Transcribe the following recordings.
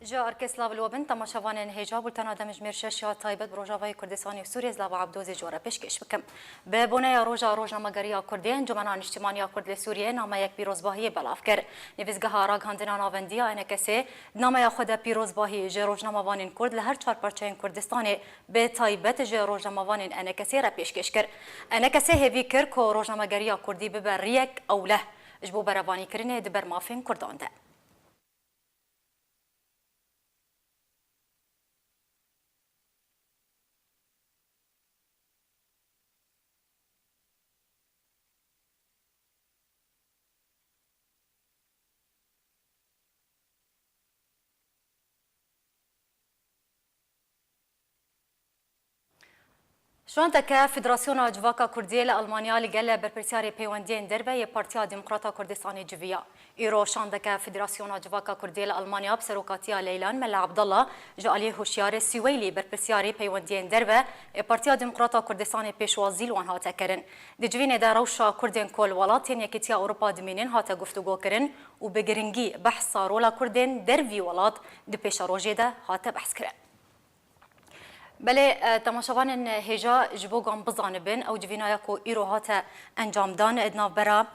جا ارکستلاو لوبن تماشاوان هجاب بولتن آدم جمیر شش تایبت بروجاوای کردستانی و سوریه زلاو عبدوزی جوره پیشکش بکم به بونه روزنامه‌گری کردی انجمن اجتماعی کرد سوریه نامه یک پیروزباهی بلاف کرد نویسگاه آراگ هندنا ناوندی انکسی نامه خود پیروزباهی ج روزنامه‌وان کرد لهر چهار پارچه کردستان به تایبت ج روزنامه‌وان انکسی را پیشکش کرد انکسی هوی کرد که روزنامه‌گری کردی به ریک اوله جبو بروانی کرنه دبر مافین کردان ده شوانتك فدراسيون جواكا كردية لألمانيا لقال بربرسياري بيواندين دربة يبارتيا ديمقراطا كردستاني جويا إيرو شاندك فدراسيون جواكا كردية لألمانيا بسروكاتيا ليلان ملا عبد الله جاليه هوشيار سويلي بربرسياري بيواندين دربة يبارتيا ديمقراطا كردستاني بيشوازيل وان هاتا كرن دجوين دا روشا كردين كل ولاتين يكتيا أوروبا دمينين هاتا گفتگو كرن وبگرنگي بحث رولا كردين درفي ولات دي بيشا روجي دا هاتا بحث كرن بله تماشاوان هجا جبوگان بزانبن او جوینایا کو ایرو هاتا انجام دان ادنا برا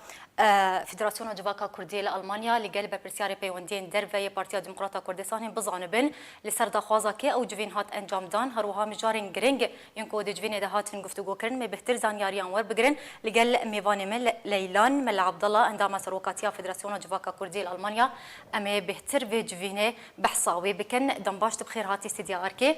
فدراسيون جواكا كردية لألمانيا لقال برپرسیاری پیوندین در و پارتیا دموکراتا کردستان بزانبن لسر دخوازا که او جوین هات انجام دان هروها مجارن گرنگ ينكو دي جوين دهاتن گفتگو کرن می بهتر زانیاریان ور بگرن لقال میوان مل لیلان مل عبد الله عندما سروکاتیا فدراسيون جواكا كردية لألمانيا اما بهتر في جوینه بحثاوي بكن دنباش بخير هاتي استديا اركي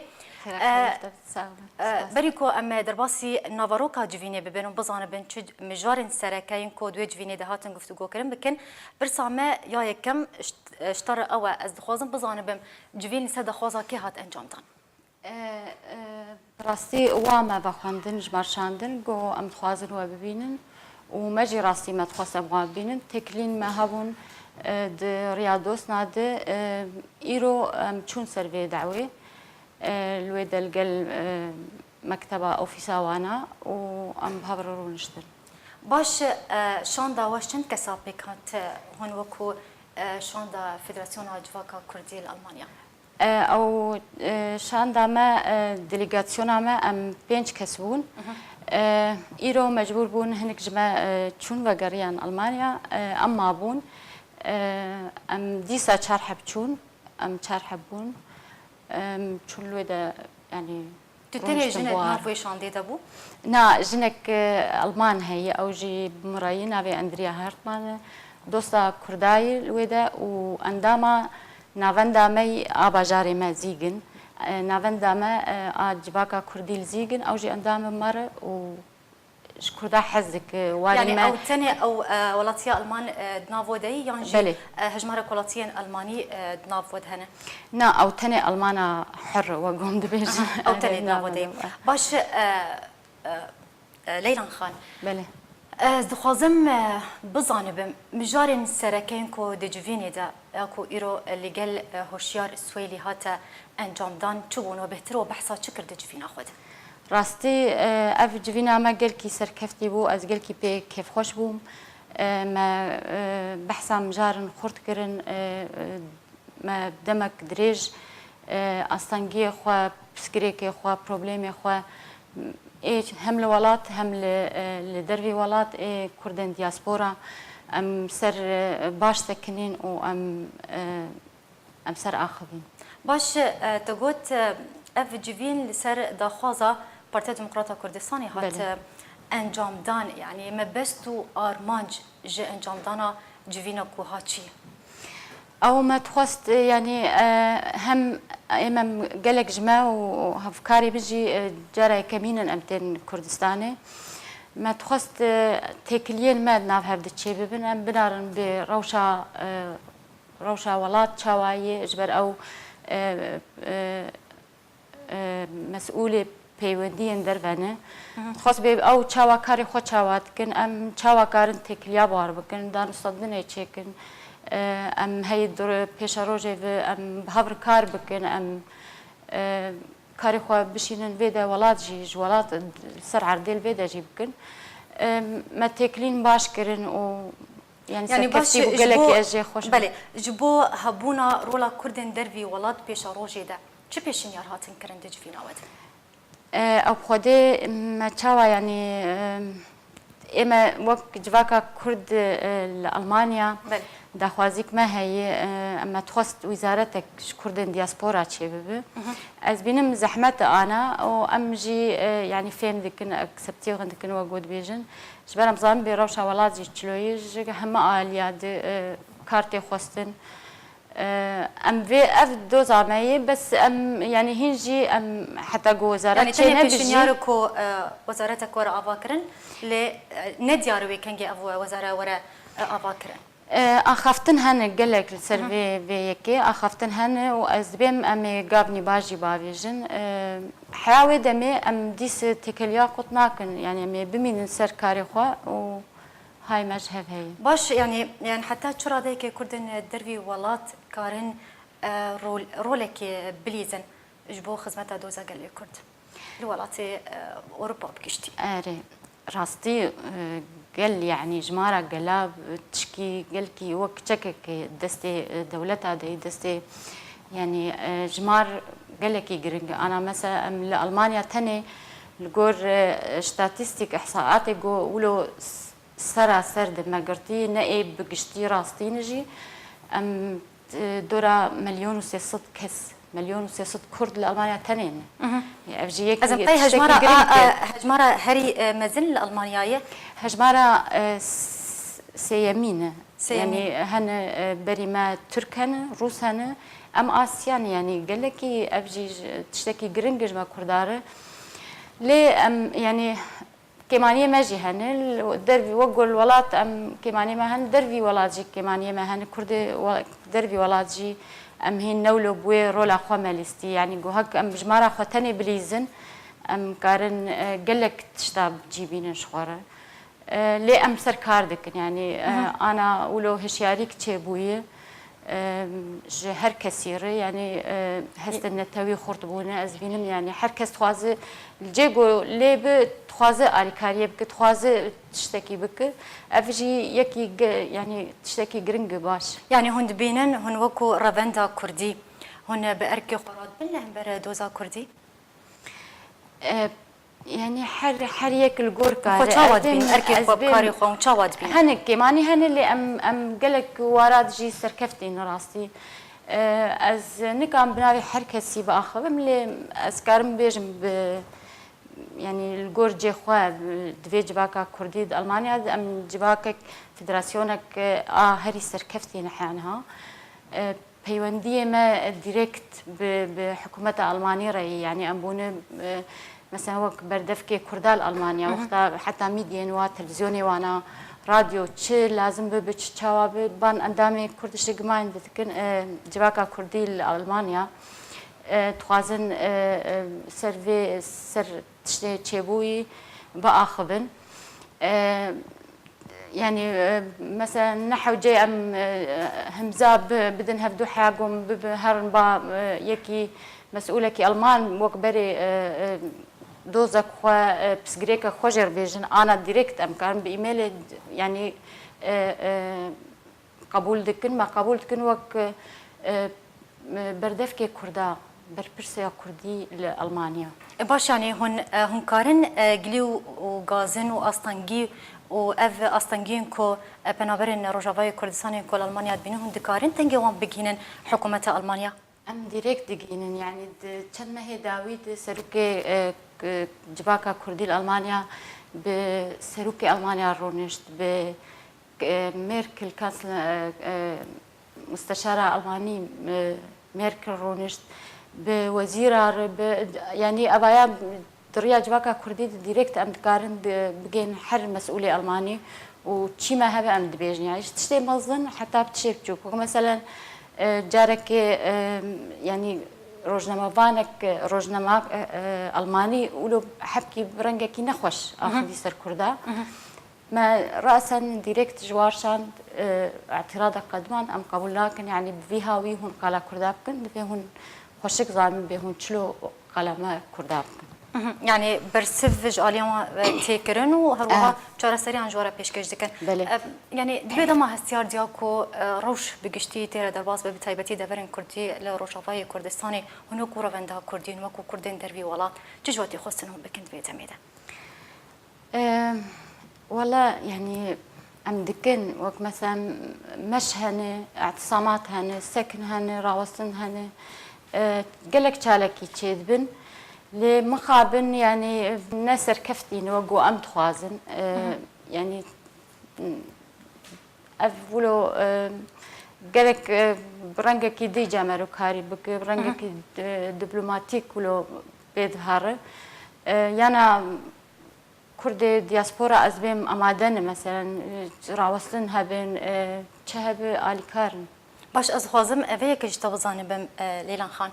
بريكو اما درباسي نافاروكا جوینه ببنون بزانبن چ مجارن سرکاین کو دو جوینه هاتن گفتگو کردن بکن برسامه یا یکم اشتر او از دخوازم بزانبم جوین سد خوازا کی هات انجام دان راستی واما بخواندن جمارشاندن گو ام خوازن و ببینن و مجی راستی ما تخواستم ببینن تکلین ما هبون د ریاضوس ناده ایرو چون سروی دعوی الويدا القل مكتبه اوفيسا وانا وام بهبررو نشتر باش شاندا واشن كسابي كانت هون وكو شاندا فدراسيون جواكا كردية لألمانيا او شاندا ما ديليغاسيونا ما ام بينج كسبون ايرو مجبور بون هنك جما چون وغريان المانيا اما بون ام ديسا چارحب چون ام چارحب بون چون لويدا يعني تتني جنك نافوي شاندي دابو؟ نا جنك ألمان هي أو جي مرايين أبي أندريا هارتمان دوستا كرداي لويدا وأنداما نافندا مي أبا جاري ما زيجن نافندا ما أجباكا كرديل زيجن أو جي أنداما مرة و كردا حزك يعني او تاني او ولاتيا المان دنافو داي يعني هجمارة ولاتيا الماني دنافو هنا نا او تاني المانا حر وقوم دبيج او تاني دنافو داي باش ليلان خان بله دخوازم بزانبم مجارن سرکین کو دجوینی دا اكو ایرو اللي قال هوشيار سويلي هاتا انجام دان چوبونو بهتر و بحثا چكر دجوین خود راستي اف جوینا ما قال كي سركفتي بو از قال كي بي كيف خوش بوم ما بحثا مجارن خورت كرن ما دمك دريج استنجي خو بسكريكي خو بروبليمي خو اي هم الولات هم لدربي ولات اي كردن دياسبورا ام سر باش سكنين و ام سر اخذين باش تقوت اف جوین لسر داخوازا پارتیا دموکراتا کردستانی هات انجام دان يعني ما بستو ارمانج جه انجام دانا جوینا کو هاتشي او ما تخست يعني هم امام قالك جما وهفكاري بيجي جرى كمينا امتن كردستاني ما تخست تكلين ما ناف هبد تشي ببن بنارن بروشا روشا ولات شوايه اجبر او مسؤولة پیوندین دربانه خاص به او چاواکاری خود چاوات کن ام چاواکارن تکلیا بار بکن دان صدنه چکن ام هی دور پیش روزه و ام بهبر کار بکن ام کاری خو بشینن ویدا ولات جی ولات سر عردل ویدا جی بکن ما تکلین باش کرن و يعني باش بله جبو هبونا رولا كردن دربي ولاد بيش روجي ده چه بيشن يار هاتن كرن دج فينا ود او خودي ما تشاوا يعني اما وقت جواكا كرد المانيا داخوازيك ما هي اما تخص وزارتك كردن دياسبورا تشي بب از بينم زحمت انا او امجي يعني فهم ذكن اكسبتي وغندكن وجود بيجن جبرم زان بيروشا ولادي تشلويج هم الياد كارتي خوستن ام في اف دو زعماي بس ام يعني هنجي ام حتى جو وزاره يعني تاني بيشنياركو وزارتك ورا افاكرن ل ندياروي كانجي افو وزاره ورا افاكرن اخافتن هن قالك السيرفي في يكي اخافتن هن وازبم امي قابني باجي بافيجن حاوي دمي ام ديس تكليا قطناكن يعني امي بمين سر كاري خوا و هاي مذهب هي باش يعني حتى تشرا ديك كردن دربي ولات كارن رولك بليزن جبو خدمتها دوزا قال لي كرد الولاتي اوروبا بكشتي اري راستي قال يعني جمارة قلاب تشكي قال كي وكتشكك دستي دولتها دي دستي يعني جمار قال لك يقرنج انا مثلا لألمانيا تاني الجور ستاتستيك احصاءات يقولوا سر دم قرتي نائب بقشتي راستي نجي ام دورا 1,600,000 كس 1,600,000 كرد لألمانيا تانين افجيك ازم طي هجمارة هري مازن الألمانياية هجمارة سيمينة يعني هن بريما تركن روسن ام آسيان يعني قال لك افجي تشتكي جرينجج ما كرداره ليه ام يعني كمانية ماجي هن الدربي وقول الولات ام كمانية ما هن دربي ولاتجي كمانية ما هن كردي دربي ولاتجي ام هين نولو بوي رولا خو مالستي يعني جو هك ام جمارة خو تاني بليزن ام كارن قالك تشتاب جيبين شخورة لي ام سركار دكن يعني انا ولو هشياريك تشيبويه هر كثير يعني هست النتاوي خرطبونه ازبينم يعني هر كس توازي الجيجو ليب توازي الكاريه بك توازي تشتكي بك افجي يكي يعني تشتكي جرينج باش يعني هند بينن هن وكو رافندا كردي هن باركي قراد بالله بر دوزا كردي يعني حر ياكل جوركا خو تشاود بين اركي بكاري خو تشاود بين هنك كمان هن اللي ام قالك وراد جي سركفتي نراستي از نكام بناوي حركسي باخر ملي اسكارم بيجم يعني الجور جي خو دفي جباكا كردي المانيا ام جباكك فدراسيونك هري سركفتي نحانها بيونديه ما ديريكت بحكومه المانيا يعني امبونه مثلا وقت بردفكي كردال ألمانيا وقتها حتى ميديا وتلفزيوني وانا راديو تشي لازم بتشاوا بان اندامي كردش جماين دتكن جواكا كردي لألمانيا توازن سيرفي سر تشتي تشيبوي باخبن يعني مثلا نحو جاي ام همزاب بدن هفدو حاجم بهرن با يكي مسؤولة كي ألمان وكبري دوزك خوا بسجريكا خوجر بيجن أنا ديريكت أم كان بإيميل يعني قبول دكن ما قبول دكن وك بردفكي كردا بربرسيا كردي لألمانيا باش يعني هن كارن جليو وغازن وأستنجي وأف أستنجين كو بنابرين روجافاي كردستان كو ألمانيا بينهم دكارن تنجي وان بجينن حكومة ألمانيا ام ديريكت دقينن يعني چند ماه داويد سروكي جباكا كردي الألمانيا بسروكي ألمانيا رونشت بميركل كانسل مستشارة ألماني ميركل رونشت بوزيرة يعني أبايا دريا جباكا كردي ديريكت ام دكارن بجين حر مسؤولي ألماني وشي ما هبه ام دبيجن يعني تشتي مزن حتى بتشيك تشوف مثلا جارك يعني روجنامه ألماني ولو حبكي برنجكي نخوش اخذ سر كردا ما راسا ديريكت جوارشان اعتراض قدمان ام قبول لكن يعني بفيها وي هون قال كردا بكن بهون خوشك زعما بهون تشلو قال ما كردا بكن يعني برسفج اليوم تيكرن وهروها جارسري عن جوارا بيشكش دكن يعني دبيدا ما هستيار دياكو روش بقشتي تيرا درباس بتايبتي دبرن كردي لروشافاي كردستاني هنو كورا فندا كردين وكو كردين دربي ولات تجواتي خصنهم بكنت بيتا ميدا والله يعني ام دكن وك مثلا مش هني اعتصامات هني سكن هني راوسن هني قالك شالكي تشيدبن لمخابن يعني نسر كفتين وقو ام تخوازن يعني أولو قالك برنجك دي جامرو كاري بك برنجك دبلوماتيك ولو بيظهر يعني كرد دياسبورا أزبيم أمادن مثلا راوسلنها بين شهب آلكارن باش أزخوازم أبيك جتابزاني بم ليلان خان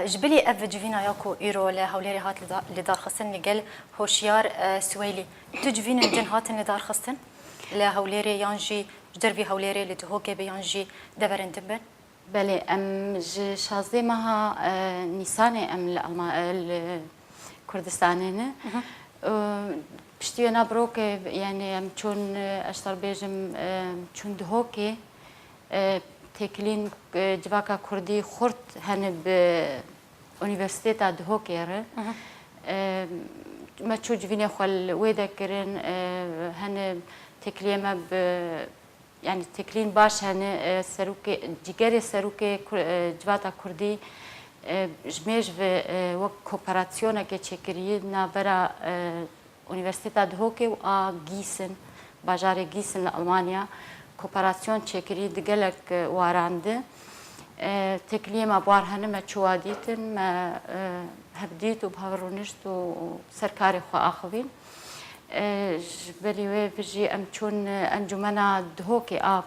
جبلي أف جفينا ياكو إيرو لهوليري هات لدار خستن لقل هوشيار سويلي تجفين الجن هاتن لدار خستن لهوليري يانجي جدربي هوليري لتهوكي بيانجي دبرن دبن بله ام شازدي مها نيساني ام الكردستانين بشتينا بروك يعني ام چون اشتر بيجم چون دهوكي تكلين جواكا كردي خورت هن ب universiteta دهوكير ما تشوج فيني خل ويدا كرن هن تكليما ب يعني تكلين باش هن سروكي جيجاري سروكي جواتا كردي جميج في وك كوبراتيونا كتشكري نابرا universiteta دهوكي و جيسن باجاري جيسن لألمانيا كوبراسيون تشكري دقلك وارانده تكليما بوار هنما تشواديتن ما هبديت وبهورونشت وسركاري خو آخوين جبلي بجي ام چون انجمنا دهوكي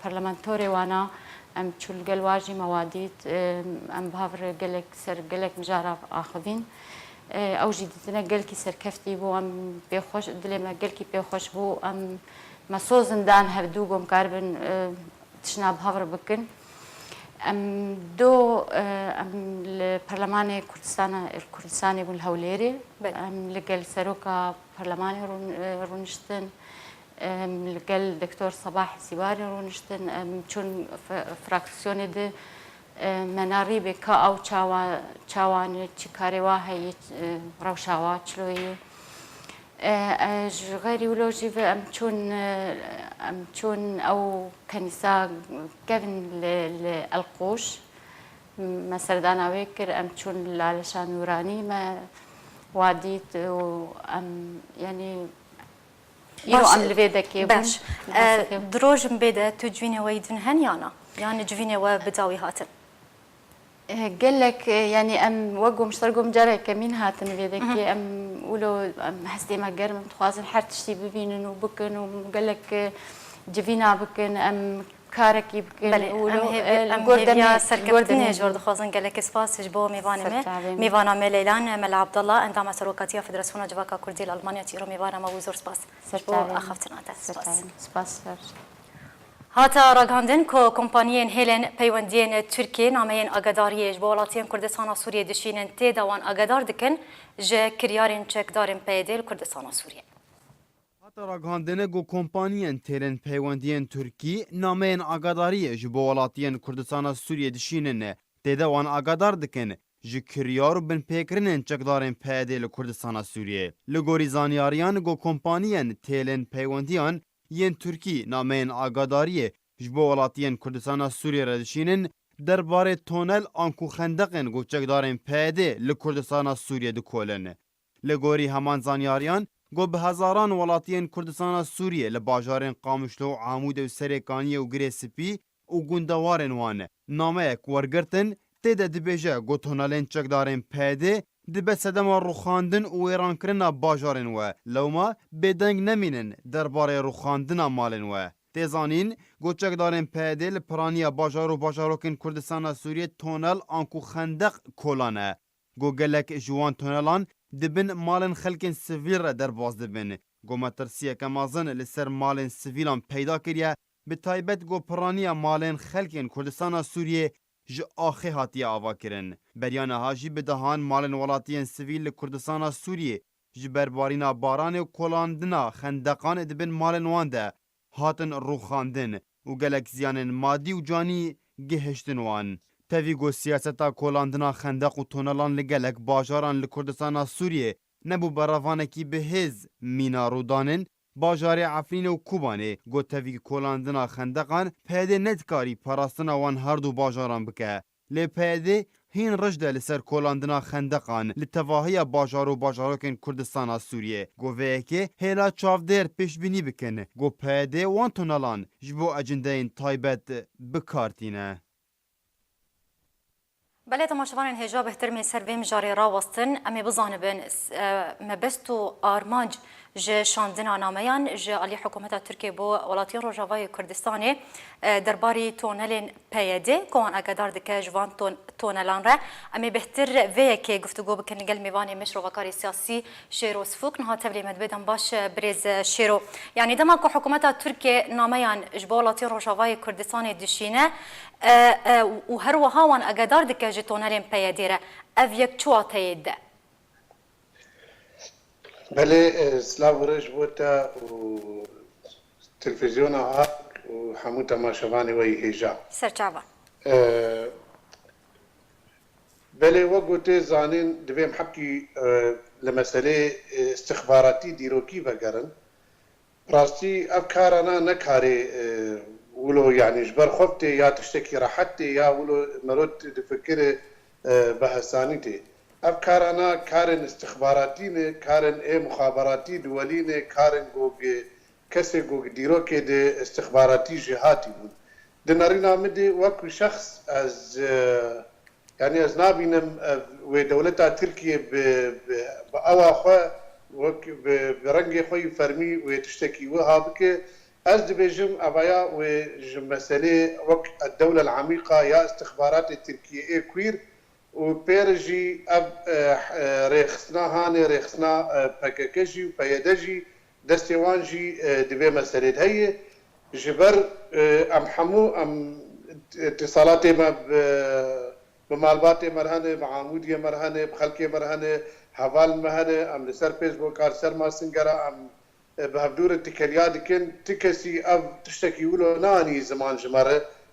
برلمانتوري وانا ام چول قلواجي مواديت ام بهور قلك سر قلك مجارب آخوين او جديدنا قلكي سركفتي بو ام بيخوش دلما قلكي بيخوش بو ام مسوزن دان هردوغم كاربن تشناب هفر بكن ام دو ام البرلمان الكردستاني والهوليري ام لقل سروكا برلماني رونشتن ام لقل دكتور صباح سيواري رونشتن ام چون فراكسيوني دي مناري بكا او چاواني چكاري واهي روشاوا چلوي غير يولوجي ام چون او كنيسة كفن للقوش ما سردانا ويكر ام چون لالشان نوراني ما واديت ام يعني يرو ام لفيدا باش دروج مبيدا تجويني ويدن هنيانا يعني جويني وبداوي هاتن قال لك يعني ام وقو مشترقوا مجرى كمين هاتن بيدك ام ولو ام حسدي ما قرم تخوازن حرتشتي ببينن وبكن وقال لك جفينا بكن ام كاركي بكن ولو الجوردة سركبتني جورد خوازن قال لك سباس جبو ميفانا ميلان مل عبد الله عندما سروكاتيا فدراسيون جواكا كردي الالمانيا تيرو ميفانا موزور سباس جبو اخفتنا سباس هاتا راگاندن که کمپانیین هلن پیوندین ترکیه نامین آگداریه جبالاتین کردستان سوریه دشینن تی دوان آگدار دکن جه کریارین چک دارن پیدل کردستان سوریه. هاتا راگاندن که کمپانیین تلن پیوندین ترکی نامین آگداریه جبالاتین کردستان سوریه دشینن تی دوان آگدار دکن جه کریار بن پیکرین چک دارن پیدل کردستان سوریه. لگوری زانیاریان که کمپانیین تلن پیوندیان ین ترکی نامین آگاداریه جبو ولاتین کردستان سوریه را دشینن درباره تونل آنکو خندقن گوچک دارن پیده لکردستان سوریه دکولن. لگوری همان زانیاریان گو به هزاران ولاتین کردستان سوریه لباجارن قامشلو عمود و سرکانیه و گریسپی و گوندوارن وان نامه کورگرتن تیده دبیجه گو تونلین چک دارن پیده دبه سدما روخاندن و ایران کرنا باجارن و لوما بدنگ نمینن درباره روخاندن مالن و تیزانین گوچک دارن پیدل پرانیا باجار و باجاروکن کردستان سوریه تونل آنکو خندق کولانه گو گلک جوان تونلان دبن مالن خلکن سویل را در باز دبن گو مترسیه کمازن لسر مالن سویلان پیدا کریه به تایبت گو پرانیا مالن خلکن کردستان سوریه ji axê hatiye avakirin. Beryana jî bi dehan malên welatiyên sivîl li Kurdistana Sûriyê ji ber barîna baranê û kolandina xendeqan dibin malên wan de hatin rûxandin û gelek ziyanên madî û canî gihiştin wan. Tevî got siyaseta kolandina xendeq û tonelan li gelek bajaran li Kurdistana Sûriyê nebû beravanekî bihêz mîna rûdanên bajarê Efrînê û Kubanê. Got tevî kolandina xendeqan peyedê nedikarî parastina wan herdû bajaran bike. Lê peyedê hîn rej de li ser kolandina xendeqan li tevahiya bajar û bajarokên Kurdistana Sûriyê. Goveyekê hêla çavdêr pêşbînî bikin. Got peyedê wan tonelan ji bo ecindeyên taybet bikartîne. بله تماشاوان هجا بهتر من سر ویم جاری راوستن امی بزانبن مبست و آرمانج ج شاندنا نامیان ج علی حکومت ترکیه بو ولاتیان روجاوای کردستانی درباری تونلین پیاده کوان اگدار دکه جوان تونلان را امی بهتر وی که گفتگو بکن گل میوانی مشرو وکاری سیاسی شیرو سفوک نها تبلی مدبدن باش بریز شیرو یعنی دما که حکومت ترکیه نامیان ج ولاتیان روجاوای کردستانی دشینه و هر وهاوان اگدار دکه ج تونلین پیاده را اف یک چوا تیده بله سلاو ورش بوتا و تلفزيون عاق وحموتا ما شباني وي هيجا سرچاوا بله وقوتي زانين دبيم حكي لمسألة استخباراتي ديروكي بقرن براستي أفكارنا نكاري ولو يعني جبر خفتي يا تشتكي راحتي يا ولو مرود تفكري بحسانيتي أفكارنا كارن استخباراتي كارن إيه مخابراتي دولينه كارن جوج كسي جوج ديروكي دي استخباراتي جهاتي دنارينا مدي وكو شخص از يعني از نابينم ودولتها تركيا بأوا خو وك برنجي خوي فرمي وتشتكي وهابك از دبيجم أبايا وجم مسألة وك الدولة العميقة يا استخبارات التركية إيه كوير وبيرجي اب ريخسنا هاني ريخسنا باكاكجي وبيدجي دستيوانجي دبي مسألة هي جبر ام حمو ام اتصالاتي ما بمالباتي مرهنه بعمودية مرهنه بخلقي مرهنه حوال مرهنه ام لسر فيسبوك ارسر ما سنجرا ام بهبدور التكاليات كن تكسي اب تشتكي ولو ناني زمان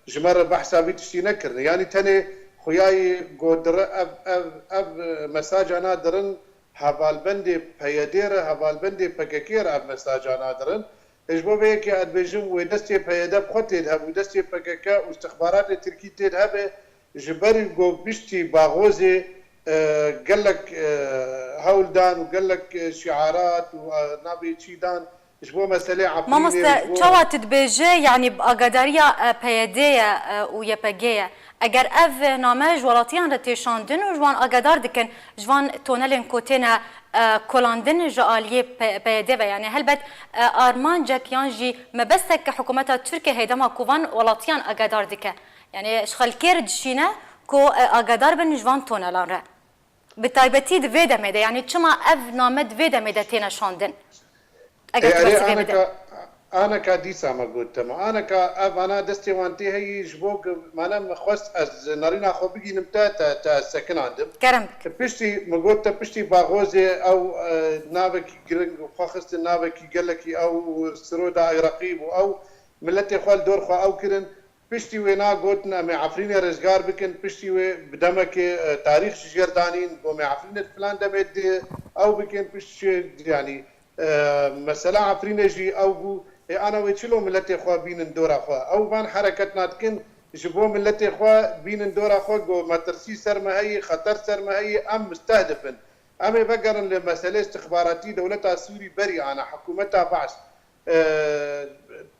جمره بحسا بيتشتي نكرني يعني تاني خویای گودر اب مساج آن درن حوالبندی پیادیر حوالبندی پککیر اب مساج آن درن اجبو به که ادبیجم و دستی پیاده بخوتید هب و دستی پکک و استخبارات ترکی تید هب جبری گو بشتی باغوزی قالك هولدان وقالك شعارات ونبي تشيدان شبو مسألة عقلية ما مست شو تدبيجي يعني بقدرية بيدية ويبجية اگر اف نامه جوالاتیان را تشاندن و جوان اگدار دکن جوان تونلین کوتینا کلاندن جالیه پیده و یعنی هلبت آرمان جکیان جی مبستک حکومت ترکیه هیدما کوان ولاتیان اگدار دکه یعنی شخالکیر دشینه کو اگدار بن جوان تونلان را بتایبتی دوی دمیده یعنی چما اف نامه دوی دمیده تینا شاندن اگر ترسیبه بده أنا كديسا ما قلت ما أنا كأنا دستي وانتي هي جبوك ما أنا مخص از نارينا خو بيجي نمتا تا سكن عندهم كرم بشتي ما قلت بشتي باغوزي أو نابك خاصة نابك قالك أو سرودا رقيب أو ملتي خوال دور خو أو كرن بشتي وينا قلتنا مع عفرين رزقار بكن بشتي بدمك تاريخ شجردانين ومع عفرين فلان دمد أو بكن بشتي يعني مسألة عفرين جي أو أنا ويشلو ملتي خوا بين دورا خوا أو بان حركتنا تكن جبو ملتي خوا بين دورا خوا جو ما ترسي سر ما هي خطر سر ما هي أم مستهدفا أم بقرن لمسألة استخباراتي دولتها سوري بري أنا حكومتها بعث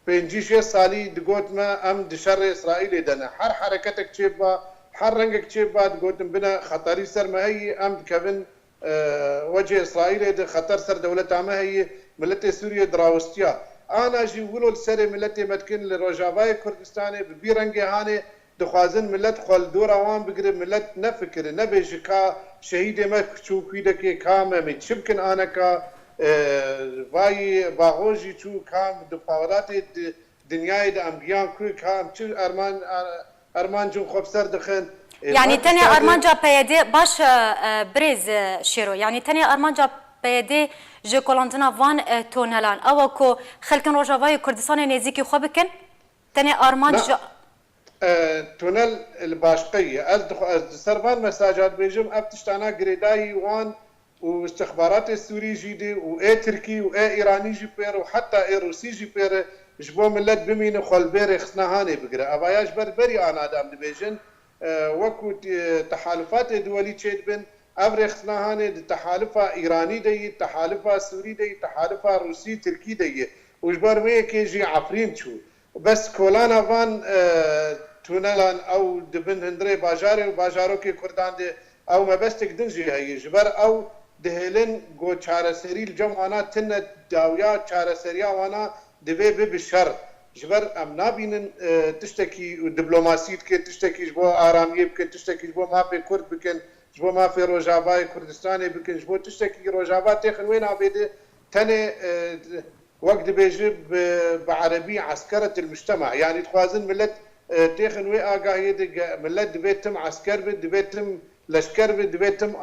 بنجيش صالي دقوت ما أم دشر إسرائيل دنا حر حركتك تشيبا حر رنجك تشيبا دقوت بنا خطري سر ما هي أم كفن وجه إسرائيل خطر سر دولتها ما هي ملتي سوريا دراوستيا أنا جي ولو السر ملتي متكن لروجافاي كردستاني ببيرنجي هاني دخوازن ملت خال دورا وان بقرب ملت نفكر نبيج كا شهيد ما شو كيدك كام من شبكن أنا كا باي باغوجي شو كام دفاورات دنياي دا أمبيان كل كام شو ارمانجو خبسر دخن يعني تاني ارمانجا بيدي باش بريز شيرو يعني تاني ارمانجا بيدي جي كولاندنا فان تونلان او كو خلكن روجافاي كردستان نزيكي خو بكن تاني ارمانجا تونل الباشقيه از سربان مساجات بيجم ابتشتانا جريداي وان واستخبارات السوري جيدي واي تركي واي ايراني جي بير وحتى اي روسي جي بير جبو ملت بمين خلبير خصنا هاني بقرا اباياش بربري انا دام دبيجن وكو تحالفات دولي تشيد بن افري خصنا هاني تحالفا ايراني دي تحالفا سوري دي تحالفا روسي تركي دي وجبر مي كيجي عفرين شو بس كولانا فان تونلان او دبن هندري باجاري وباجارو كي كردان دي او ما بس تقدنجي هي جبر او دهلن جو چاره سری الجمعانا تن داویا چاره سریا وانا دبي بالشر جبر ام نابين تشتكي دبلوماسيت كي تشتكي جبو اراميه بكن تشتكي جبو ما في كرد بكن جبو ما في روجاباي كردستاني بكن جبو تشتكي روجابات تخن وين عبيده تاني وقت بيجيب بعربي عسكرة المجتمع يعني تخوازن ملت تخن وي اقاهي ملت دبيتم عسكر دبيتم لشكر دبيتم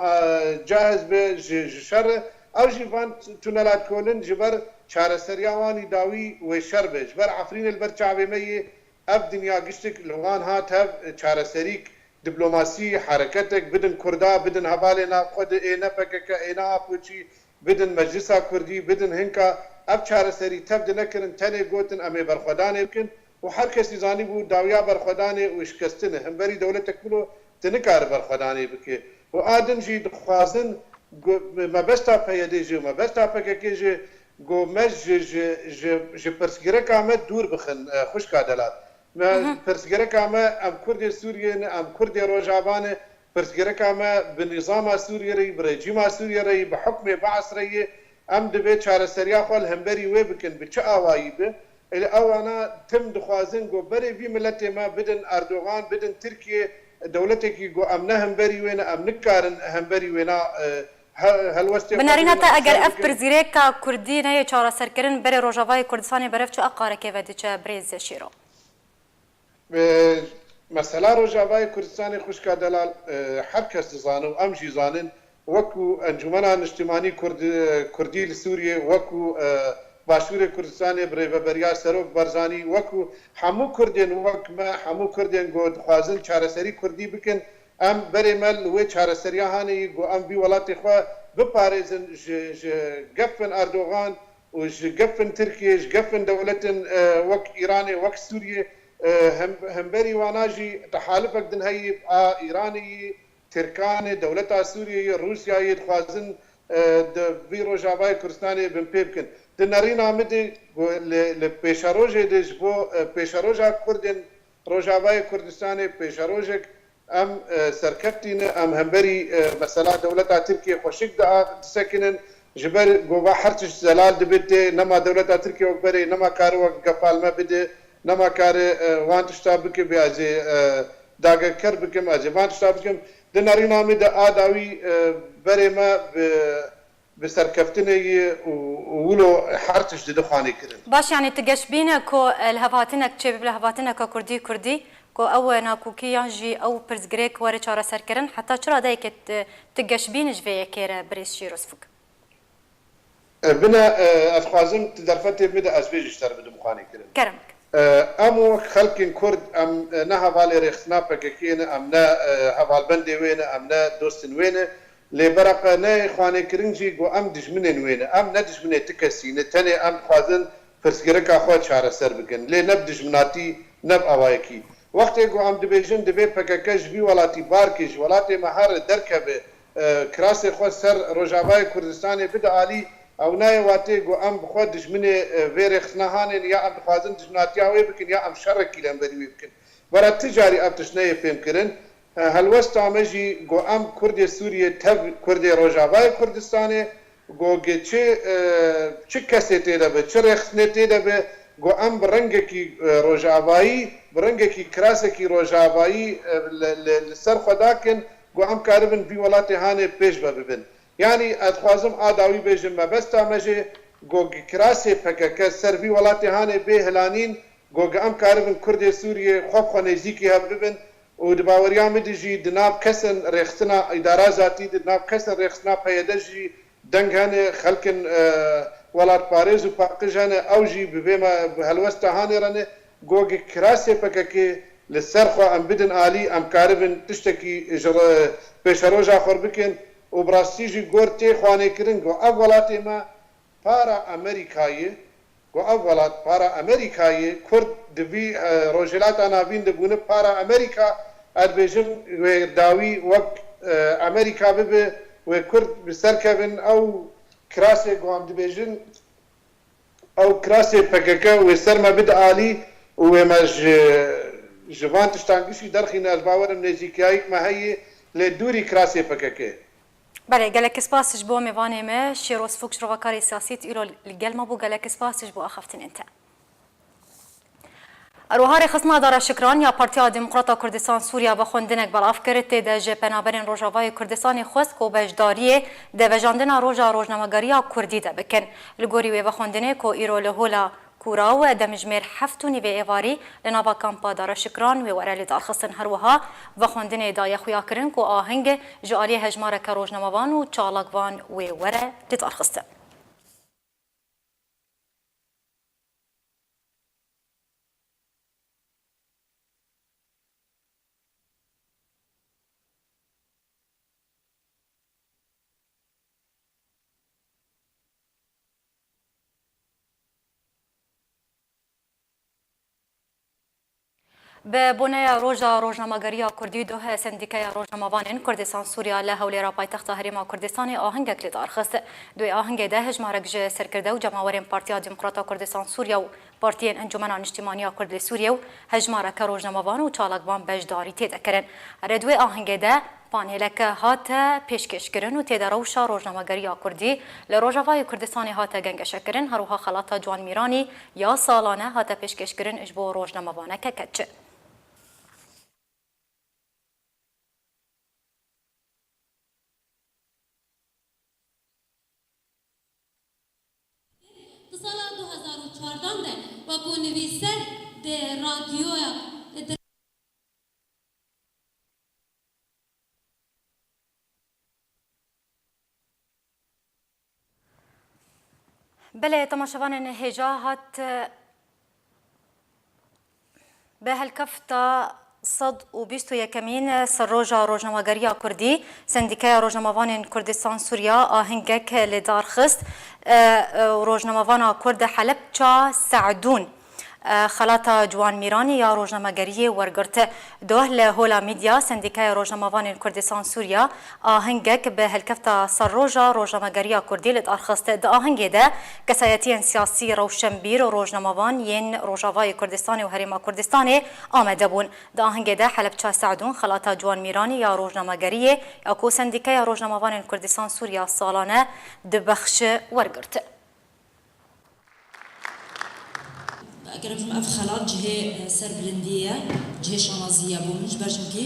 جاهز بشر او جيفان تونلات كولن جبر شار سرياواني داوي وشر جبر عفرين البرشعبي مي اف دنيا قشتك لوان هات هف شار سريك دبلوماسي حركتك بدن كردا بدن هبالنا قد اينا بكك اينا ابوشي بدن مجلسا كردي بدن هنكا اف شار سري تبد نكرن تاني قوتن امي برخداني يمكن وحر كسي زاني بو داويا برخداني وشكستنه هم بري دولتك كله تنكار برخداني بكي وآدم جي دخوازن ما بستا پیدیجی ما بستا پکیجی گو مج ج پرسگره کامه دور بخن خوش کادلات ما پرسگره کامه ام کرد سوریه ام کرد روجابانه پرسگره کامه بنظام سوریه ری برجیم سوریه ری بحکم بعث ری ام دبی چار سریا خال همبری و بکن بچه آوایی به الی اوانا تم دخوازن گو بری وی ملت ما بدن اردوغان بدن ترکیه دولتك جو امنا همبري وين امنكارن همبري وينا هلوستي بنارين حتى اگر اف برزيريكا كردي نه چارا سركرن بر روجاوای كردستان برف چ اقاره کې ودی چ بريز شيرو مثلا روجاوای كردستان خوشكا دلال هر کس زانو ام جي زانن وكو انجمنا اجتماعي كردي لسوريا وكو باشور كردستان بريا سروك برزاني وكو حمو كردين وك ما حمو كردين گود خوازن چارسري كردي بكن ام بريمل و چارسري هاني گو ام بي ولاتي خو بپاريزن ج گفن اردوغان و ج گفن تركيا ج گفن دولتن وك ايراني وك سوريا هم بري واناجي تحالفك دن هي ايراني تركان دولتا سوريا روسيا يدخوازن د ویرو جاوای کردستان بن پیبکن دنارینا مدی ل پیشاروج دج بو پیشاروجا کردن روجاوای کردستان پیشاروج ام سرکفتین ام همبری مثلا دولتا ترکیه خوشک دا سکنن جبر گوبا حرتش زلال دبت نما دولتا ترکیه وبری نما کارو قفال ما بده نما کار وانتش تابک بیازه داګه کر بکم اجبان شابکم د نارینه مې د اداوی بره ما بسرکفتنه ولو حرتش د خواني کړل باش يعني تجشبينا كو الهفاتنك تشبب الهفاتنك كردي كردي كو او ناكو كيانجي او برزغريك وري چارا سركرن حتى چرا دايك تجشبين جوي كير بريس شيروسفك بنا اتخوازم تدرفتي بدا اسبيج اشتر بده مخاني كرن كرمك امو خلقين كرد ام نه حواله رخنا پککین ام نه حوال بندي وين ام نه دوستن وين لبرق نه خواني کرنجي گو ام دجمنن وين ام نه دجمنه تکسینه تنه ام خوازن فرسگرکا خو چاره سر بکن ل نب دجمناتی نب اوایکی وقت گو ام دبیجن دبی پککج بی ولاتی بارکج ولاتی مهار درکبه کراس خو سر روجاوای کردستان بد عالی او نای واتی گو ام خود دشمنه ویرخ نهانن یا ام خوازن دشمناتیا وی بکن یا ام شر کیلم بری وی بکن ورا تجاری ابتشنه فهم کرن هل وست امجی گو ام کرد سوریه تب کرد روجاوای کردستان گو چه کسی تیده به چه رخنه تیده به گو ام برنگ کی روجاوایی برنگ کی کراس کی روجاوایی سر خدا کن گو ام کاربن بی ولاتی هانه پیش ببن يعني اتخوازم اداوي بيجم ما بس تامجي گو كراسي پکک سر بي ولاتي هانه به هلانين گوگه ام کاربن کرد سوریه خواب خانیزیکی هم ببن و دباوریان دیجی دناب کسن رخصنا اداره ذاتی دناب کسن رخصنا پیاده جی دنگهن خلکن ولات پاریز و پاکجهن اوجی ببیما هلوسته هانی رنه گوگه کراسی پککی لسرخو ام بدن آلی ام کاربن تشتکی پیشروجا خور بکن و براستی گور تی خوانه کرن گو اولاتی ما پارا امریکایی گو اولات پارا امریکایی کرد دوی روجلات آنابین دبونه پارا امریکا اربیجم و داوی وک امریکا ببه و کرد بسر کبن او کراسی گو هم دبیجن او کراسی پککه و سر ما بد آلی و ما جوان تشتانگشی درخین از باورم نزیکایی ما هی لدوری کراسی پککه بله گلک سپاسش بو میوانه ما شیروز فوکش رو وکاری سیاسیت ایرو لگل ما بو گلک سپاسش بو اخفتن انت روهاری خصنا داره شکران یا پارتیا دموکراتا کردستان سوریا و خوندنک بلاف کرد ده جه پنابرین روجاوای کردستان خواست کو بجداری ده وجاندنا روجنامه‌گریا کردی ده بکن لگوری و خوندنک و ایرو لهولا کوراو دمجمر حفتونی و ایواری لنابا کامپا داره شکران و ورالی دار خصن هروها و خوندن دای خویا کرن کو آهنگ جالی هجمار که روجنامه‌وان و چالاکوان و وره دار خستن به بنای روجنامه‌گریا کردی دوه سندیکای روجنامه‌وان کردستان سوریا له هولی را پایتخت هریما کردستان آهنگ کلیدار خست دوی آهنگ ده هجمارک ج سرکرده و جماورین پارتیا دموکراتا کردستان سوریا و پارتیین انجمن اجتماعی کرد سوریا و هجمارک روجنامه‌وان و چالاکوان بجداری تیده کرن اره دوی آهنگ ده پانیلک هات پیشکش کرن و تیده روشا روجنامه‌گریا کردی لروجاوای کردستان هات گنگش کرن هروها خلاطا جوان میرانی یا سالانه هات پیشکش کرن اجبو روجنامه‌وان که کچه سال 2014 ده و با نویسر ده رادیو بله تماشاوان هجا هات به هالكفتا صد و بیست و یکمین سروجا روجنامه‌گریا کردی سندیکای روجنامه‌وان کردستان سوریا آهنگک لدار خست روجنامه‌وان کرد حلب چا سعدون خلاطا جوان میرانی یا روجنامه‌گری ورگرت دوه لهولا میدیا سندیکای روجنامه‌وان کردستان سوریا آهنگک به هلکفتا سروجا روجنامه‌گریا کردی لدار خست ده آهنگ ده کسایتی سیاسی روشنبیر و روجنامه‌وان ین روجاوای کردستان و هریما کردستان آمده بون ده آهنگ ده حلب چا سعدون خلاطا جوان میرانی یا روجنامه‌گری یا کو سندیکای روجنامه‌وان کردستان سوریا سالانه ده بخش ورگرت اگر بجم اف خلال جهه سر بلندیه جهه شانازیه بومش برشم که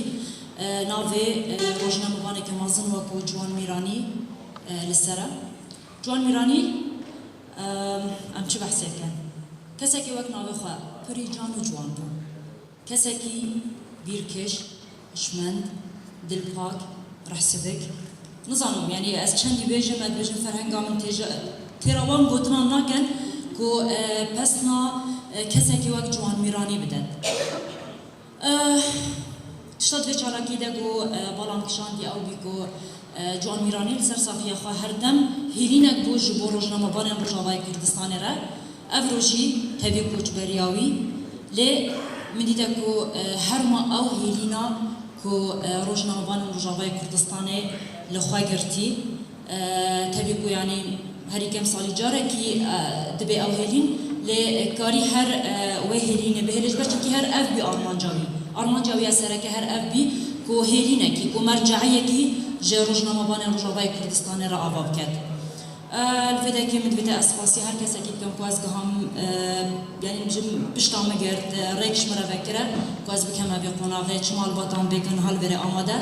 ناوی روجنامه‌وان که مازن وکو جوان میرانی لسره جوان میرانی ام چه بحثه کن کسی که وقت ناوی خواه پری جان و جوان بو کسی که بیرکش شمند دلپاک رحسبک نظانم یعنی از چندی بیجم اد بیجم فرهنگام تیروان گوتنان ناکن کو پسنا کسی که وقت جوان میرانی بدن تشتاد به چالاکی ده گو بالام کشاندی او بی گو جوان میرانی لسر صافیه خواه هر دم هیرینک گو جبو روجنامه‌وان روجاوای کردستان را او روشی تبی کوچ بریاوی لی مدیده گو هر ما او هیرینا کو روجنامه‌وان روجاوای کردستان لخواه گرتی تبی گو یعنی هری کم سالی جاره کی دبی او هیلین لی کاری هر وهیلینه بهلش برچه کی هر اف بی آرمانجاوی اسره که هر اف بی کو هیلینه کی کو مرجعیه کی جه روجنامه‌وان روجاوای کردستان را آباب کرد. الفدا که مدبته اسفاسی هر کسی که کم کواز هم یعنی مجم بشتامه گرد ریکش مرا وکره کواز بکم ابی قناغه چمال باتان بکن حال بره آماده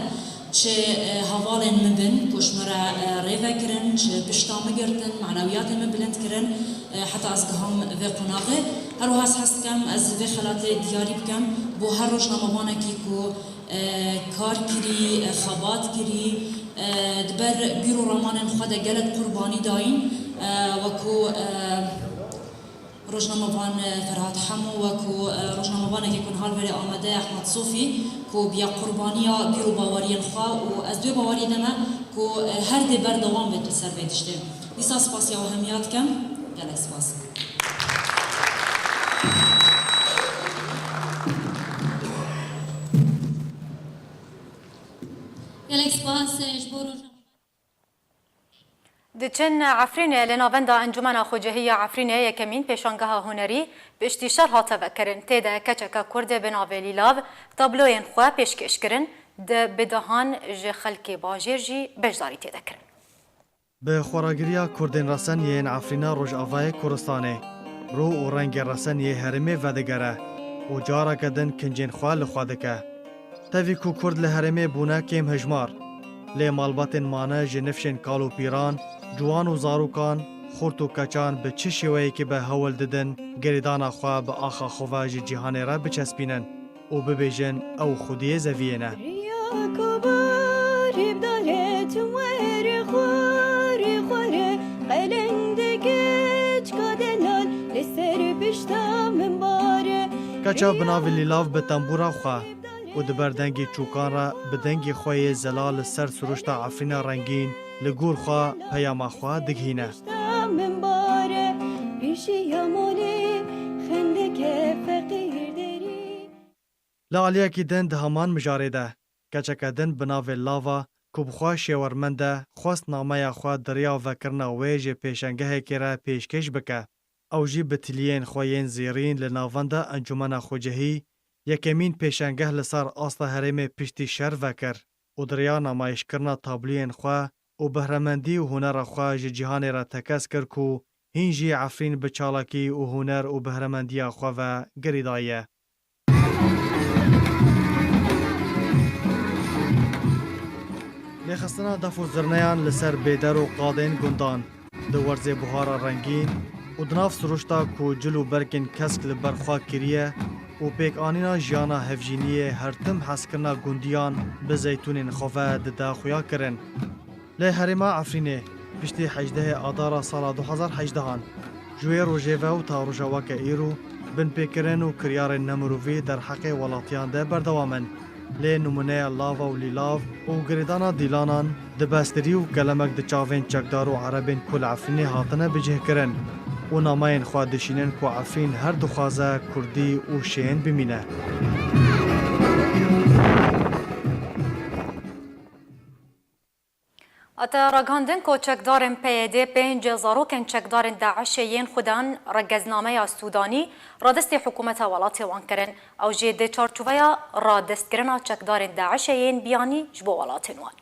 چه هوالن مبن کشمره ریوه کرن چه بشتا مگرتن معنویات مبلند کرن حتی از گهم و قناغه هر روز هست کم از و خلات دیاری بکم بو هر روز نموانه کی کو کار کری خبات کری دبر بیرو رمان خود گلت قربانی داین و کو روزنامه‌وان فرهاد حمو و کو روزنامه‌وان که کن حال ولی آمده احمد صوفی کو بیا قربانیا بیرو باوری خوا و از دو باوری دمه کو هر دی بردوام بهت سر بدشته لیسا سپاس یا اهمیت کم گله سپاس گلک سپاس جبور دچن عفرینه لناوندا انجمن خوجهی عفرینه یکمین پیشانگاه هنری به اشتیشار هاته وکرن تیده کچکا کرد بناوی لیلاو تابلوین خواه پیشکش کرن ده بدهان جه خلکی باجیر جی بجداری تیده کرن. به خوراگریا کردن رسن یه عفرینا روش آوای کورستانه رو و رنگ رسن یه هرمه ودگره و جارا کدن کنجین خواه لخوادکه تاوی کو کرد لهرمه بونه کم هجمار لی مالباتن مانه جنفشن کالو پیران جوان و زاروکان خورت و کچان به چه شوهی که به هول ددن گریدان خواه به آخا خواج جهان را بچسبینن و ببیجن او خودی زوینه کچا بناوی لیلاو به تنبورا خواه و دبردنگی چوکان را بدنگی خواه زلال سر سروشتا عفرینا رنگین لگور خواه پیاما خواه دگهینه لعالیا کی دن ده همان مجاره ده کچکا دن بناوی لاوا کب خواه شیورمنده خواست نامه خواه دریا و کرنا ویج پیشنگه که را پیشکش بکه او جی بتلین خوین زیرین لناونده انجمن خوجهی یکمین پیشنگه لسر آستا هرم پشتی شر وکر و دریا نمایش کرنا تابلین خواه و بهرمندی و هنر خواه جهان را تکس کر کو هینجی عفرین بچالاکی و هنر و بهرمندی خواه و گریدایه. لخستنا دفو زرنیان لسر بیدر و قادین گندان دو ورز بهار رنگین و دناف سروشتا کو جلو برکن کسک لبرخوا کریه و پیک آنینا جیانا هفجینیه هر تم حسکرنا گندیان به زیتونین خواه ددا خویا کرن. لی هرما عفرینه پشتی 18 آدارا سال 2018 جوی روژیوه و تا روژاوک ایرو بن پیکرن و کریار نمرووی در حق ولاتیان ده بردوامن. لی نمونه لاوا و لیلاو و گریدانا دیلانان دبستری و کلمک دچاوین چکدار و عربین کل عفرینه هاتنه بجه کرن و نامین خواه دشینن که عفرین هر دخوازه کردی و شین بمینه. اتا راگاندن کو چکدارن پیده پنج زاروکن چکدارن داعشیین خودان رگزنامه سودانی رادست حکومت ولات وان کرن او جد چارچوبه رادست کرنا چکدارن داعشیین بیانی جبو ولات وان.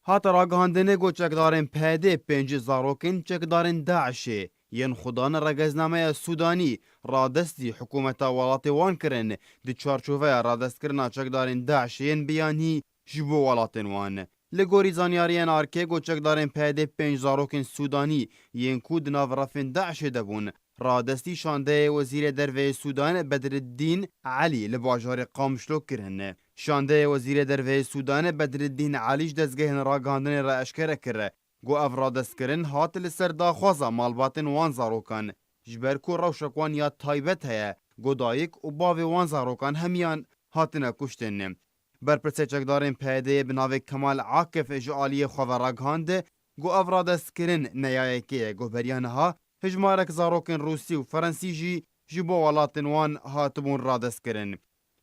هات راگاندن کو چکدارن پیده پنج زاروکن چکدارن داعشی ین خودان رگزنامه سودانی رادستی حکومت ولات وان کرن دی چارچوبه رادست کرنا چکدارن داعشیین بیانی جبو ولات وان. لگوری زانیاریان آرکه گوچکدارن پیده 5 زاروکن سودانی ین کود ناو رفن داعش دبون رادستی شانده وزیر دروی سودان بدرالدین علی لباجار قامشلو کرهنه. شانده وزیر دروی سودان بدرالدین علیش دزگهن راگاندن را اشکره کره گو اف رادست کرن هات لسر داخوازا مالباتن وان زاروکان جبرکو روشکوان یا تایبت هیا گو دایک و باوی وان زاروکان همیان هاتنه کشتن. برپرسه چکدارن پیده بناوی کمال عاکف جعالی خواه راگهانده گو افرادست کرن نیایکه گو بریانها هجمارک زاروکن روسی و فرنسی جی جبو ولاتن وان هاتبون رادست کرن.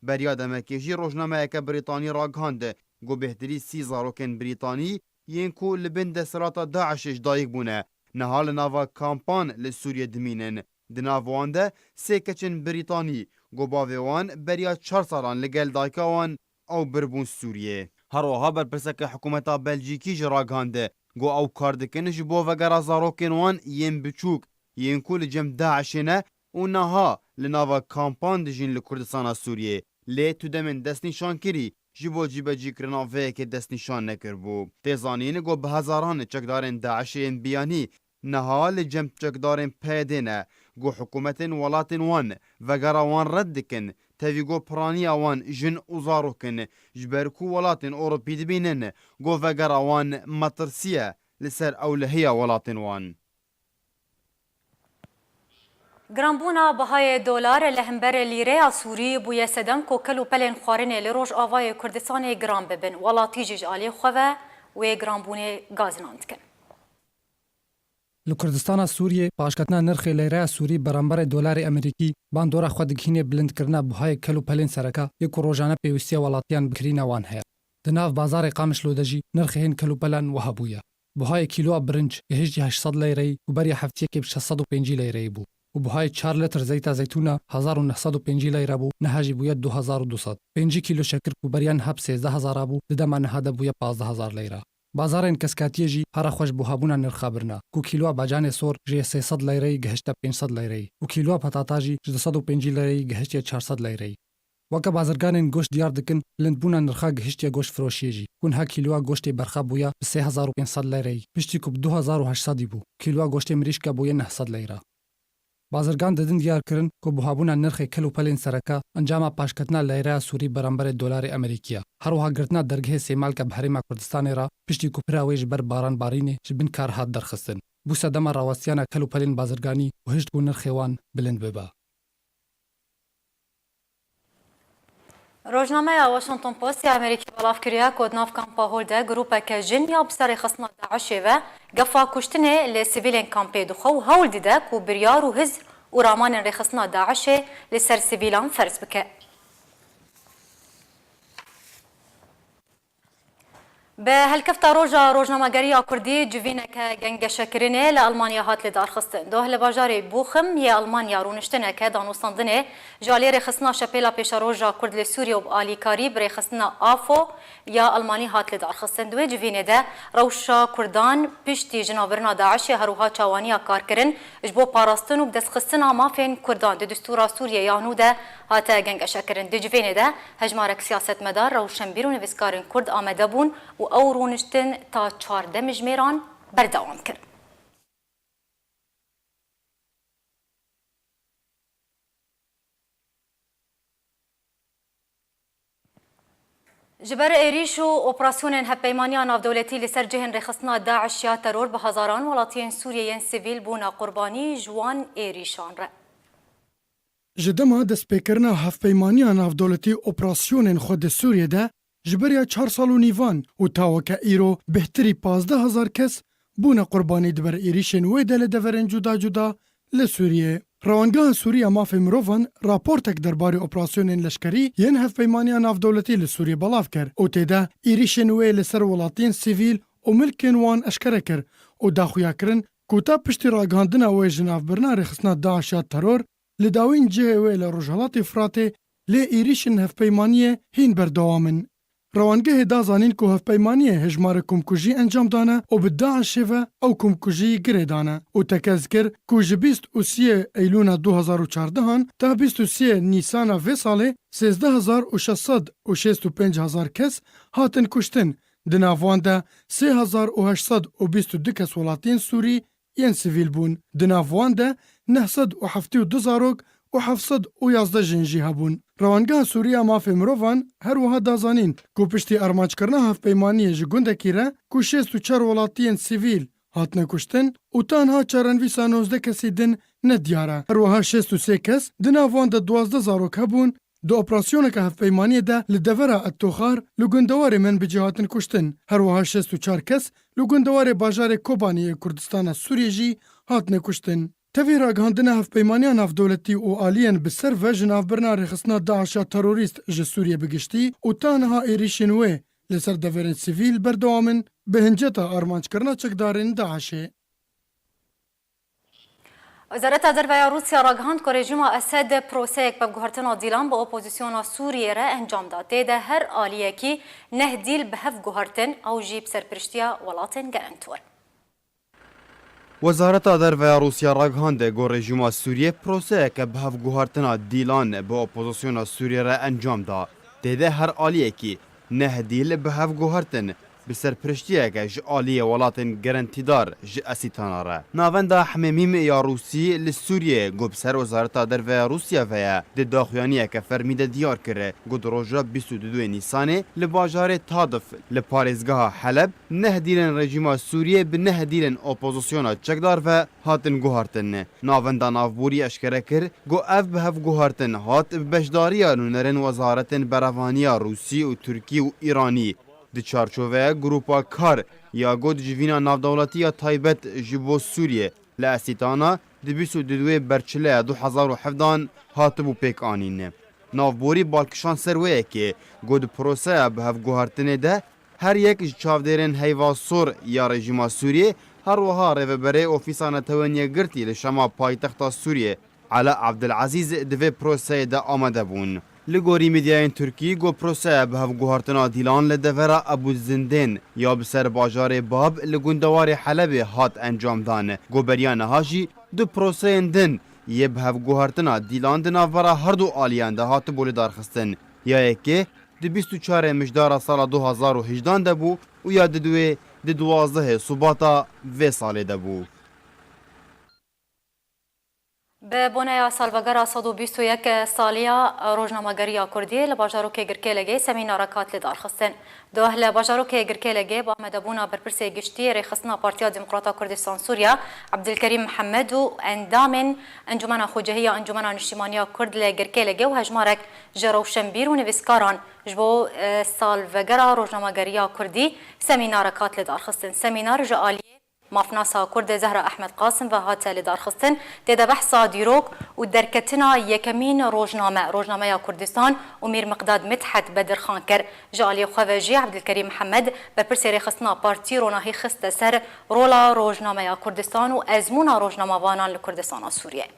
بریا دمکی جی روشنامه اکا بریطانی راگهانده گو بهتری 30 زاروکن بریطانی ینکو لبن دسراتا داعشش دایک بونه نهال ناوا کامپان لسوریه دمینن. دناوانده 3 کچن بریطانی گو باویوان بریا 4 سالان لگل دایکاوان او بربون سوریه. هر وها برپرسک حکومتا بلژیکی جراگانده گو او کاردکن جبو وگرا زاروکن وان ین بچوک ین کول جم داعشنه و نها لناوا کامپان دجین لکردستان سوریه. لی تو دمن دست نشان کری ji bo cîbecîkirina vêyekê destnîşan nekiribû. Têzanîn got bi hezaran çekdarên Daişê yên biyanî niha li cem çekdarên PYD ne got hikûmetên welatên wan vegera wan red dikin tevî got piraniya wan jin û zarokin ji ber ku welatên Ewropî dibînin got vegera wan metirsiye li ser ewlehiya welatên wan. گرانبونا بهای دلار لهمبر لیره سوری بوی سدم کو کلو پلن خوارنه لروج آوای کردستان گران ببن ولاتی جیج آلی خواه و گرانبونه گازناند کن. لکردستان سوریه پاشکتنا نرخ لیره سوری برانبر دلار امریکی باندورا خود گهینه بلند کرنا بهای کلو پلن سرکا یک روزانه پیوستی ولاتیان بکرین وان هیا. دناف بازار قامش لودجی نرخ هین کلو پلن وهابویا. بهای کیلو برنج هجی 800 لیره و بری هفته که 605 لیره بو. و بهای 4 لیتر زیت زیتونه 1905 لیره بو نهاجی بویا 2200 5 کیلو شکر کو بریان هب 13000 بو دما نهاده بویا 15000 لیره بازارن کسکاتی جی هر خوش بوهابونا نرخ برنا کو کیلو باجان سور جی 300 لیره گهشت 500 لیره و کیلو پتاتا جی 205 لیره گهشت 400 لیره وکه بازرگانن گوشت دیار دکن لندبونا نرخ گهشت گوشت فروشی جی کون ها کیلو گوشت برخه بویا 3500 لیره پشتی کو 2800 بو کیلو گوشت مریشکا بویا 900 لیره بازرگان ددن دیار کرن کو بوهابونا نرخ کلو پلین سرکا انجام پاشکتنا لیره سوری برانبر دلار امریکیا هر وها گرتنا درگه سیمال که بحریم کردستان را پشتی کو پراویج بر باران بارینه جبن کار هات درخستن بو صدما راوستیانا کلو پلین بازرگانی و هشت بو نرخ وان بلند ببا روزنامه واشنطن پست امریکی بلاف کریا کود ناف کامپا هولده گروپا که جن یا بسر خصنا داعش و قفا کشتنه لسیویلین کامپی دخو هول دیده کو بریار و هزر و رامان رخصنا داعش لسر سیویلان فرز بکه. به هالكفتا روجنامه‌گری کردی جوینه که گنگ شکرینه لالمانیا هات لدار خستن دوه لباجاری بوخم یه آلمانیا رونشتنه که دانوستاندنه جالی رخصنا شپیلا پیش روجا کرد لسوریه و آلیکاری برخصنا آفو یا آلمانی هات لدار خستن دوه جوینه ده روشا کردان پشتی جنابرنا داعش هروها چوانیا کار کرن جبو پاراستن و بدست خستنا مافین کردان ده دستورا سوریه یانو ده هات گنگ شکرین ده جوینه ده هجمارک سیاست مدار روشن بیرون ویسکارن کرد آمده بون و او رونشتن تا 14 مجمران بردوام کرد. جبر ایریش و اپراسیون هپیمانیا نافدولتی لسر جهن رخصنا داعش یا ترور به هزاران ولاتین سوریه سیویل بونا قربانی جوان ایریشان را. جدما دستپیکرنا هفپیمانیا نافدولتی اپراسیون خود سوریه ده جبریا 4 سال و نیوان و تاوکه ایرو بهتری 15000 کس بونا قربانی دبر ایریشن و دل دورن جدا جدا لسوریه. روانگاه سوریه مافی مروفان راپورتک درباره اپراسیون لشکری ین هفپیمانیا نافدولتی لسوریه بلاف کر و تیده ایریشن و لسر ولاتین سیویل و ملکن وان اشکره کر و داخویا کرن کوتا پشتی راگاندنا و جناف برنا رخصنا داعشات ترور لداوین جه و لرجالات فراته لی ایریشن هفپیمانیه هین بردوامن. روانگه دازانین که هفپیمانیه هجمار کمکوژی انجام دانه و به داعش و او کمکوژی گره دانه و تکذکر که جبیست و 3 ایلون 2014 تا 23 نیسان و ساله 13665 کس هاتن کشتن دناوان ده 3822 کس ولاتین سوری ین سیویل بون دناوان ده 972 زاروک و 711 جنجی هبون. روانگاه سوریه مافی مروفان هر وها دازانین که پشتی ارماج کرنا هفپیمانی جگونده کیره که 64 ولاتین سیویل هاتنه کشتن و تانها 419 کسی دن ندیاره. هر وها 63 کس دناوان ده 12 زاروک هبون دو اپراسیون که هفپیمانی ده لدوره اتوخار لگندوار من بجهاتن کشتن. هر وها 64 کس لگندوار باجار کوبانی کردستان سوریه جی هاتنه کشتن. تفی راگهاندن هفپیمانیا نافدولتی و آلین بسر و جناف برنا رخصنا داعش تروریست ج سوریه بگشتی و تانها ایریشن و لسر دورن سیویل بردوامن به هنجتا آرمانج کرنا چکدارن داعشه. وزارت درویه روسیا راگهاند که رژیم اسد پروسیک به گوهرتنا دیلان با اپوزیسیون سوریه را انجام داد. ده هر آلیه کی نه دیل به هف گوهرتن او جیب سرپرشتیا ولاتن گرانتور. وزارت درویه روسیا راگهانده گو رژیم سوریه پروسه که به هف گوهرتنا دیلان با اپوزیسیون سوریه را انجام داد. دیده هر آلیه کی نهدیل به هف گوهرتن بسر پرشتیه ج آلیه ولاتن گرانتیدار ج اسیتانا را. ناوندا حممیم یا روسی لسوریه گو بسر وزارت در و روسیا و ده داخویانیه که فرمیده دیار کره گو دروژا 22 نیسانه لباجار تادف لپارزگاه حلب نهدیلن رژیم سوریه به نهدیلن اپوزیسیونا چکدار و هاتن گوهرتن. ناوندا نافبوری اشکره کر گو اف به هف گوهرتن هات بشداریا نونرن وزارتن براوانیا روسی و ترکی و ایرانی د چارچوبه گروپا کار یا گود جوینا نافدولتی یا تایبت جبو سوریه لاسیتانا د 22 برچله 2017 هاتبو پیک آنین. نافبوری بالکشان سرویه که گود پروسه به هف گوهرتنه ده هر یک چاودرین هیواسور یا رژیم سوریه هر وها روبره اوفیسانه توانیه گرتی لشما پایتخت سوریه علی عبدالعزیز دوی پروسه ده آمده بون. لگوری میدیاین ترکی گو پروسه به هف گوهرتنا دیلان لدورا ابو زندین یا بسر باجار باب لگوندوار حلب هات انجام دان. گو بریان هاجی دو پروسه اندن یه به هف گوهرتنا دیلان دناورا هر دو آلیان ده هات بولی دارخستن. یا یکی ده 24 مجدار سال 2018 ده بو و یا ده 12 صباتا و سال ده بو. به بنای سالوگرا 121 سالیا روزنامه‌گری کردی لباجاروک گرکلگی سمینارکات لدار خستن. دوه لباجاروک گرکلگی با مدبونا برپرسی گشتی رخصنا پارتیا دموکراتا کردستان سوریا عبدالکریم محمد و اندام انجمن خوجهی انجمن نشتیمانیا کرد لگرکلگی و هجمارک جروشنبیر و نویسکاران جبو سالوگرا روزنامه‌گری کردی سمینارکات لدار خستن. سمینار جالی مافناسا کرد زهرا احمد قاسم و هات لدار خستن دیده بحثا دیروک و درکتنا یکمین روزنامه کردستان و میر مقداد مدحت بدرخان کر جالی خواجی عبدالکریم محمد برپرسی رخصنا پارتی روناهی خست سر رولا روزنامه کردستان و ازمونا روزنامه وانان لکردستان سوریه.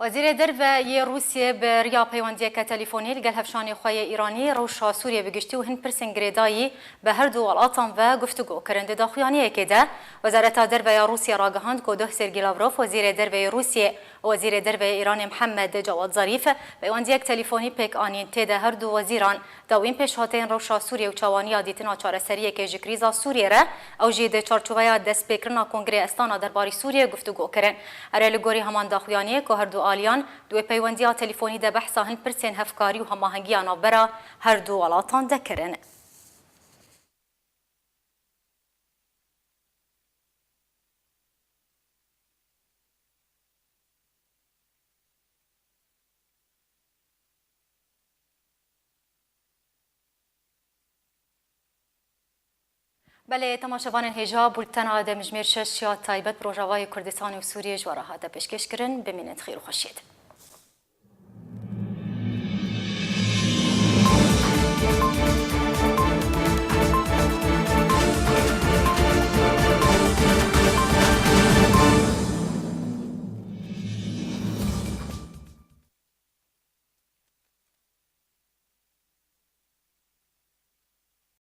وزیر درو روسیه به ریا پیوندی که تلفنی لگل هفشانی خواه ایرانی روشا سوریه بگشتی و هن پرسن گریدایی به هر دو والاتان و گفتگو کرنده داخویانی که ده وزارت درو روسیه راگهاند که ده سرگی لاوروف وزیر درو روسیه و وزیر درو ایران محمد جواد ظریف پیوندی که تلفنی پیک آنین تیده هر دو وزیران داوین پیش هاتین روشا سوریه و چوانی آدیتنا چاره سریه که جکریزا سوریه را او جید چارچوبه دست پیکرنا کنگره استانا درباری سوریه گفتگو کرن. اره لگوری همان داخویانی که هر دو آلیان دو پیوندی تلفنی ده بحثا هن پرسین هفکاری و هماهنگی آنابرا هر دو ولاتان دکرن. بله تماشاوان هجا بولتنا ده مجمیر 6 یا تایبت پروژوای کردستان و سوریه جواره ها ده پیشکش کرن. ببینید خیر و خوشید.